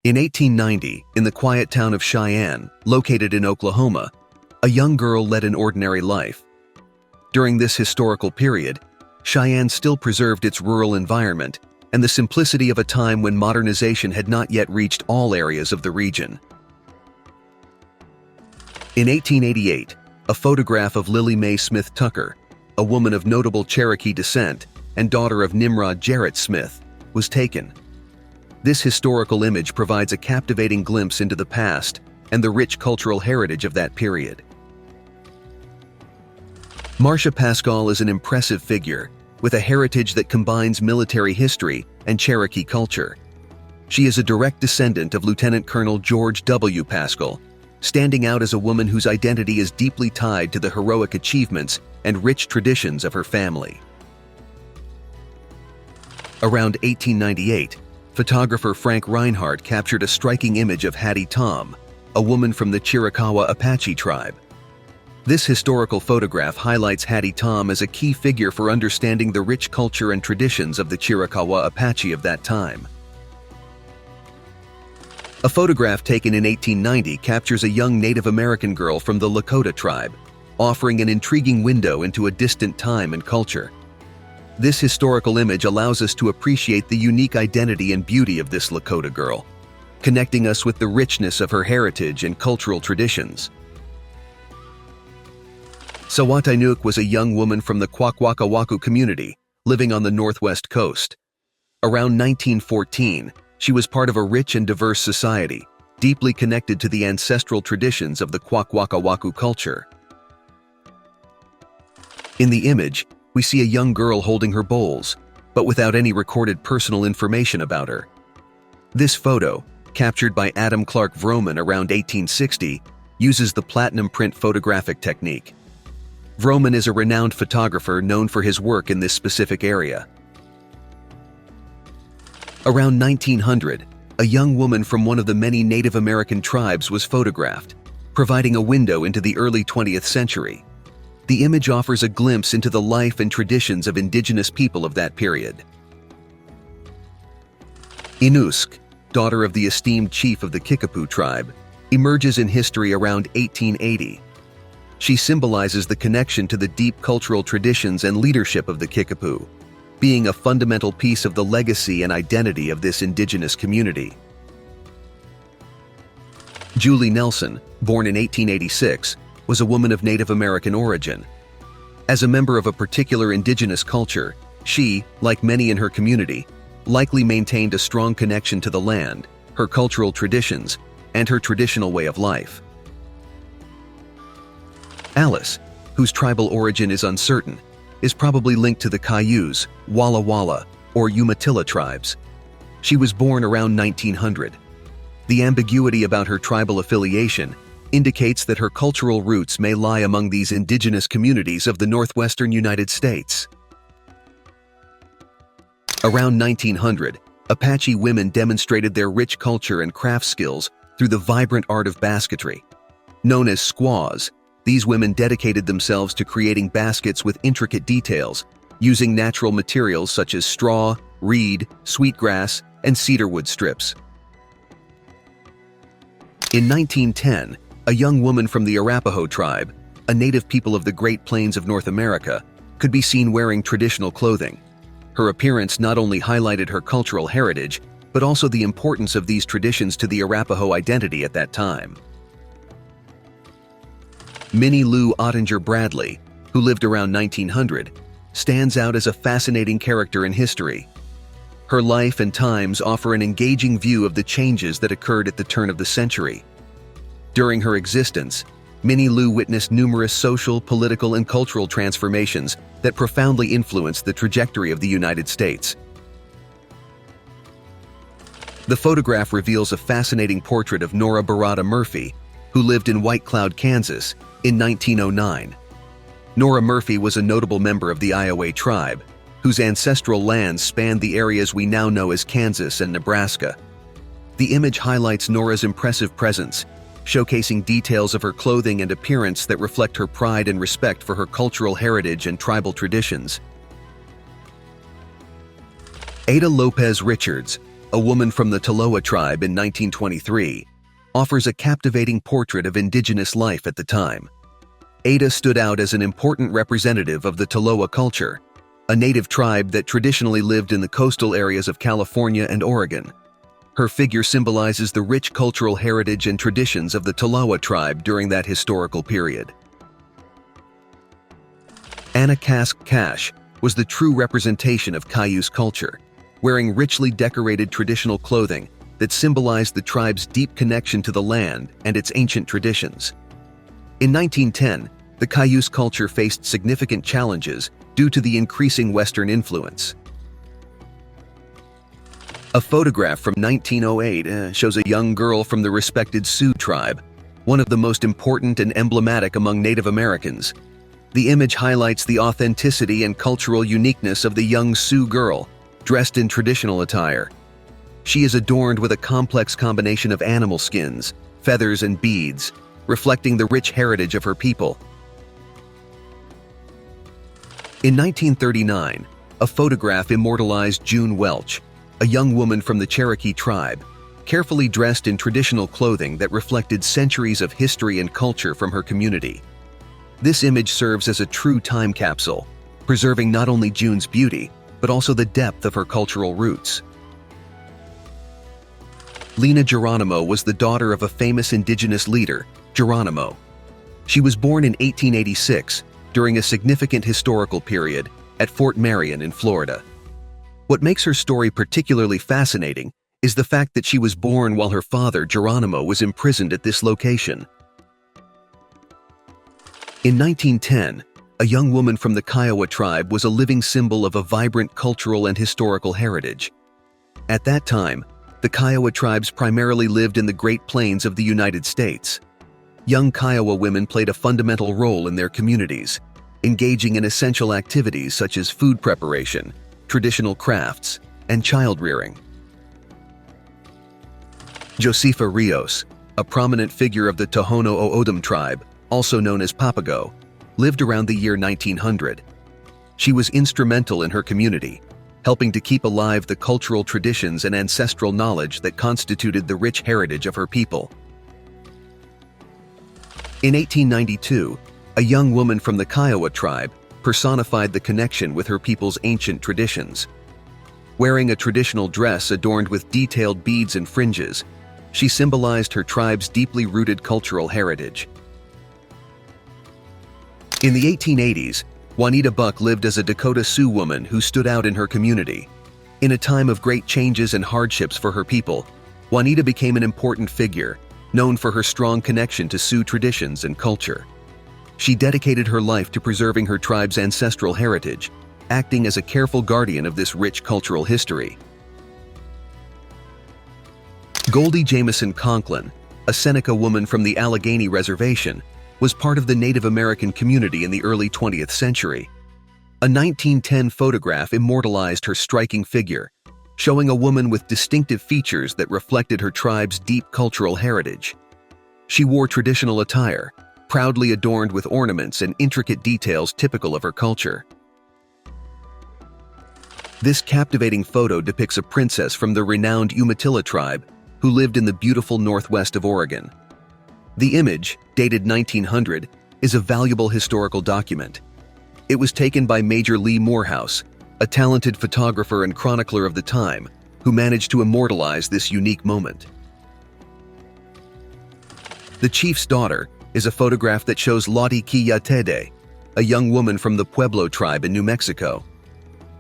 In 1890, in the quiet town of Cheyenne, located in Oklahoma, a young girl led an ordinary life. During this historical period, Cheyenne still preserved its rural environment and the simplicity of a time when modernization had not yet reached all areas of the region. In 1888, a photograph of Lily Mae Smith Tucker, a woman of notable Cherokee descent and daughter of Nimrod Jarrett Smith, was taken. This historical image provides a captivating glimpse into the past and the rich cultural heritage of that period. Marsha Pascal is an impressive figure, with a heritage that combines military history and Cherokee culture. She is a direct descendant of Lieutenant Colonel George W. Pascal, standing out as a woman whose identity is deeply tied to the heroic achievements and rich traditions of her family. Around 1898, photographer Frank Reinhardt captured a striking image of Hattie Tom, a woman from the Cherokee Apache tribe. This historical photograph highlights Hattie Tom as a key figure for understanding the rich culture and traditions of the Cherokee Apache of that time. A photograph taken in 1890 captures a young Native American girl from the Lakota tribe, offering an intriguing window into a distant time and culture. This historical image allows us to appreciate the unique identity and beauty of this Lakota girl, connecting us with the richness of her heritage and cultural traditions. Saat Nuk was a young woman from the Kwakiutl community, living on the northwest coast. Around 1914, she was part of a rich and diverse society, deeply connected to the ancestral traditions of the Kwakiutl culture. In the image, we see a young girl holding her bowls, but without any recorded personal information about her. This photo, captured by Adam Clark Vroman around 1860, uses the platinum print photographic technique. Vroman is a renowned photographer known for his work in this specific area. Around 1900, a young woman from one of the many Native American tribes was photographed, providing a window into the early 20th century. The image offers a glimpse into the life and traditions of indigenous people of that period. Enus, daughter of the esteemed chief of the Kickapoo tribe, emerges in history around 1880. She symbolizes the connection to the deep cultural traditions and leadership of the Kickapoo, being a fundamental piece of the legacy and identity of this indigenous community. Julie Nelson, born in 1886, was a woman of Native American origin. As a member of a particular indigenous culture, she, like many in her community, likely maintained a strong connection to the land, her cultural traditions, and her traditional way of life. Alice, whose tribal origin is uncertain, is probably linked to the Cayuse, Walla Walla, or Umatilla tribes. She was born around 1900. The ambiguity about her tribal affiliation indicates that her cultural roots may lie among these indigenous communities of the Northwestern United States. Around 1900, Apache women demonstrated their rich culture and craft skills through the vibrant art of basketry. Known as squaws, these women dedicated themselves to creating baskets with intricate details, using natural materials such as straw, reed, sweetgrass, and cedarwood strips. In 1910, a young woman from the Arapaho tribe, a native people of the Great Plains of North America, could be seen wearing traditional clothing. Her appearance not only highlighted her cultural heritage, but also the importance of these traditions to the Arapaho identity at that time. Minnie Lou Ottinger Bradley, who lived around 1900, stands out as a fascinating character in history. Her life and times offer an engaging view of the changes that occurred at the turn of the century. During her existence, Minnie Lou witnessed numerous social, political, and cultural transformations that profoundly influenced the trajectory of the United States. The photograph reveals a fascinating portrait of Nora Barata Murphy, who lived in White Cloud, Kansas, in 1909. Nora Murphy was a notable member of the Iowa tribe, whose ancestral lands spanned the areas we now know as Kansas and Nebraska. The image highlights Nora's impressive presence, showcasing details of her clothing and appearance that reflect her pride and respect for her cultural heritage and tribal traditions. Ada Lopez Richards, a woman from the Tolowa tribe in 1923, offers a captivating portrait of indigenous life at the time. Ada stood out as an important representative of the Tolowa culture, a native tribe that traditionally lived in the coastal areas of California and Oregon. Her figure symbolizes the rich cultural heritage and traditions of the Tolowa tribe during that historical period. Anicas was the true representation of Cayuse culture, wearing richly decorated traditional clothing that symbolized the tribe's deep connection to the land and its ancient traditions. In 1910, the Cayuse culture faced significant challenges due to the increasing Western influence. A photograph from 1908 shows a young girl from the respected Sioux tribe, one of the most important and emblematic among Native Americans. The image highlights the authenticity and cultural uniqueness of the young Sioux girl, dressed in traditional attire. She is adorned with a complex combination of animal skins, feathers, and beads, reflecting the rich heritage of her people. In 1939, a photograph immortalized June Welch, a young woman from the Cherokee tribe, carefully dressed in traditional clothing that reflected centuries of history and culture from her community. This image serves as a true time capsule, preserving not only June's beauty, but also the depth of her cultural roots. Lena Geronimo was the daughter of a famous indigenous leader, Geronimo. She was born in 1886 during a significant historical period at Fort Marion in Florida. What makes her story particularly fascinating is the fact that she was born while her father, Geronimo, was imprisoned at this location. In 1910, a young woman from the Kiowa tribe was a living symbol of a vibrant cultural and historical heritage. At that time, the Kiowa tribes primarily lived in the Great Plains of the United States. Young Kiowa women played a fundamental role in their communities, engaging in essential activities such as food preparation, traditional crafts, and child-rearing. Josefa Rios, a prominent figure of the Tohono O'odham tribe, also known as Papago, lived around the year 1900. She was instrumental in her community, helping to keep alive the cultural traditions and ancestral knowledge that constituted the rich heritage of her people. In 1892, a young woman from the Kiowa tribe personified the connection with her people's ancient traditions. Wearing a traditional dress adorned with detailed beads and fringes, she symbolized her tribe's deeply rooted cultural heritage. In the 1880s, Wanita Buck lived as a Dakota Sioux woman who stood out in her community. In a time of great changes and hardships for her people, Wanita became an important figure, known for her strong connection to Sioux traditions and culture. She dedicated her life to preserving her tribe's ancestral heritage, acting as a careful guardian of this rich cultural history. Goldie Jameson Conklin, a Seneca woman from the Allegheny Reservation, was part of the Native American community in the early 20th century. A 1910 photograph immortalized her striking figure, showing a woman with distinctive features that reflected her tribe's deep cultural heritage. She wore traditional attire, proudly adorned with ornaments and intricate details typical of her culture. This captivating photo depicts a princess from the renowned Umatilla tribe who lived in the beautiful northwest of Oregon. The image, dated 1900, is a valuable historical document. It was taken by Major Lee Morehouse, a talented photographer and chronicler of the time, who managed to immortalize this unique moment. The Chief's Daughter is a photograph that shows Lottie Quillatede, a young woman from the Pueblo tribe in New Mexico.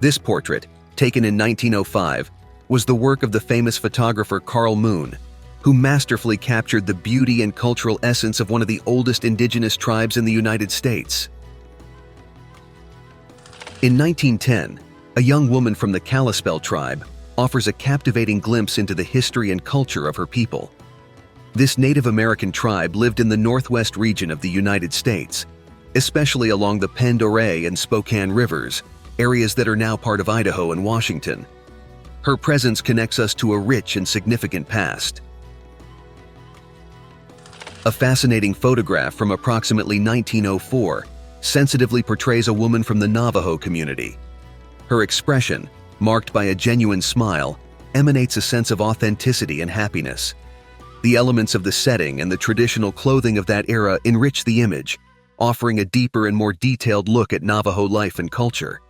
This portrait, taken in 1905, was the work of the famous photographer Carl Moon, who masterfully captured the beauty and cultural essence of one of the oldest indigenous tribes in the United States. In 1910, a young woman from the Kalispel tribe offers a captivating glimpse into the history and culture of her people. This Native American tribe lived in the northwest region of the United States, especially along the Pend Oreille and Spokane rivers, areas that are now part of Idaho and Washington. Her presence connects us to a rich and significant past. A fascinating photograph from approximately 1904 sensitively portrays a woman from the Navajo community. Her expression, marked by a genuine smile, emanates a sense of authenticity and happiness. The elements of the setting and the traditional clothing of that era enrich the image, offering a deeper and more detailed look at Navajo life and culture.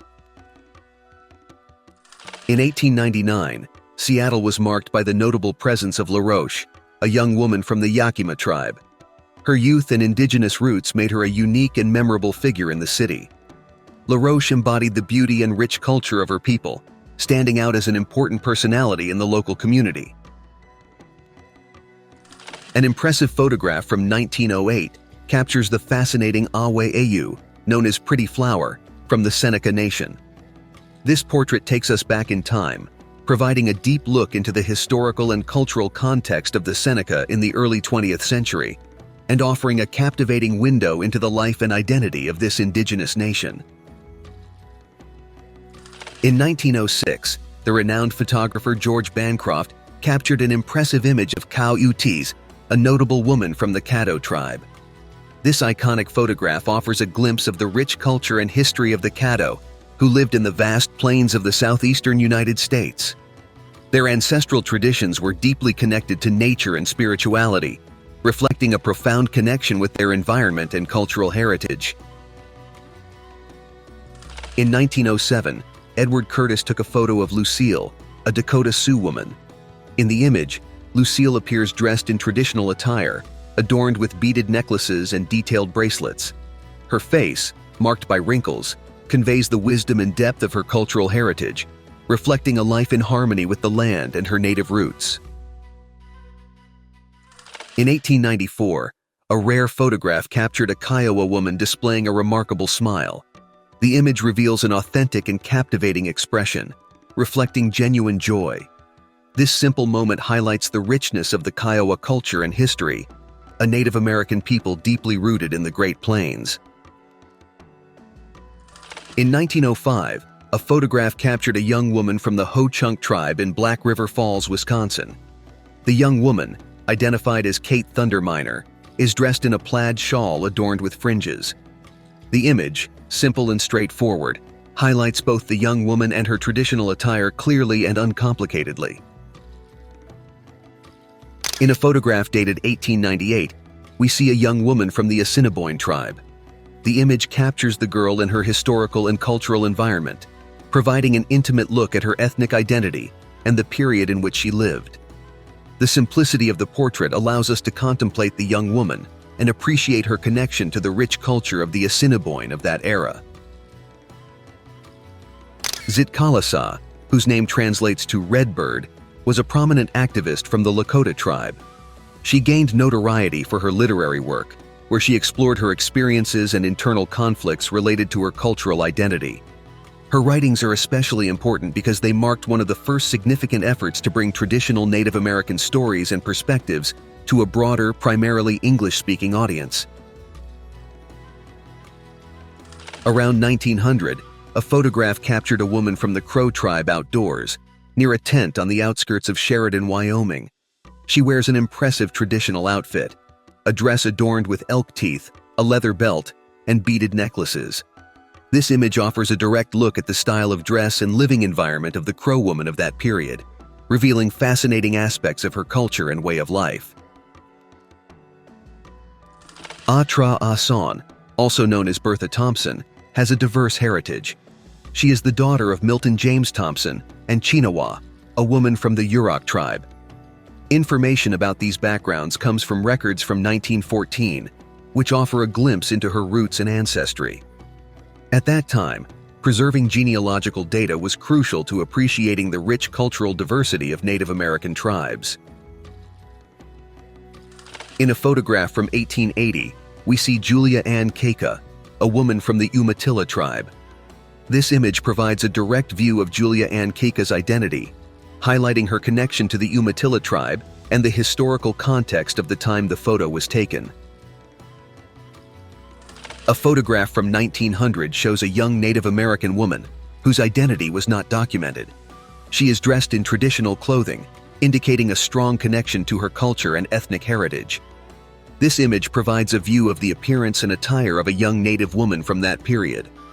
In 1899, Seattle was marked by the notable presence of LaRoche, a young woman from the Yakima tribe. Her youth and indigenous roots made her a unique and memorable figure in the city. LaRoche embodied the beauty and rich culture of her people, standing out as an important personality in the local community. An impressive photograph from 1908 captures the fascinating Awe Ayu, known as Pretty Flower, from the Seneca Nation. This portrait takes us back in time, providing a deep look into the historical and cultural context of the Seneca in the early 20th century, and offering a captivating window into the life and identity of this indigenous nation. In 1906, the renowned photographer George Bancroft captured an impressive image of Kwakiutl, a notable woman from the Caddo tribe. This iconic photograph offers a glimpse of the rich culture and history of the Caddo, who lived in the vast plains of the southeastern United States. Their ancestral traditions were deeply connected to nature and spirituality, reflecting a profound connection with their environment and cultural heritage. In 1907, Edward Curtis took a photo of Lucille, a Dakota Sioux woman. In the image, Lucille appears dressed in traditional attire, adorned with beaded necklaces and detailed bracelets. Her face, marked by wrinkles, conveys the wisdom and depth of her cultural heritage, reflecting a life in harmony with the land and her native roots. In 1894, a rare photograph captured a Kiowa woman displaying a remarkable smile. The image reveals an authentic and captivating expression, reflecting genuine joy. This simple moment highlights the richness of the Kiowa culture and history, a Native American people deeply rooted in the Great Plains. In 1905, a photograph captured a young woman from the Ho-Chunk tribe in Black River Falls, Wisconsin. The young woman, identified as Kate Thunderminer, is dressed in a plaid shawl adorned with fringes. The image, simple and straightforward, highlights both the young woman and her traditional attire clearly and uncomplicatedly. In a photograph dated 1898, we see a young woman from the Assiniboine tribe. The image captures the girl in her historical and cultural environment, providing an intimate look at her ethnic identity and the period in which she lived. The simplicity of the portrait allows us to contemplate the young woman and appreciate her connection to the rich culture of the Assiniboine of that era. Zitkala-Sa, whose name translates to Red Bird, was a prominent activist from the Lakota tribe. She gained notoriety for her literary work, where she explored her experiences and internal conflicts related to her cultural identity. Her writings are especially important because they marked one of the first significant efforts to bring traditional Native American stories and perspectives to a broader, primarily English-speaking audience. Around 1900, a photograph captured a woman from the Crow tribe outdoors, near a tent on the outskirts of Sheridan, Wyoming. She wears an impressive traditional outfit, a dress adorned with elk teeth, a leather belt, and beaded necklaces. This image offers a direct look at the style of dress and living environment of the Crow woman of that period, revealing fascinating aspects of her culture and way of life. Atra-Asan, also known as Bertha Thompson, has a diverse heritage. She is the daughter of Milton James Thompson and Chinawa, a woman from the Yurok tribe. Information about these backgrounds comes from records from 1914, which offer a glimpse into her roots and ancestry. At that time, preserving genealogical data was crucial to appreciating the rich cultural diversity of Native American tribes. In a photograph from 1880, we see Julia Ann Keka, a woman from the Umatilla tribe. This image provides a direct view of Julia Ann Keka's identity, highlighting her connection to the Umatilla tribe and the historical context of the time the photo was taken. A photograph from 1900 shows a young Native American woman whose identity was not documented. She is dressed in traditional clothing, indicating a strong connection to her culture and ethnic heritage. This image provides a view of the appearance and attire of a young Native woman from that period,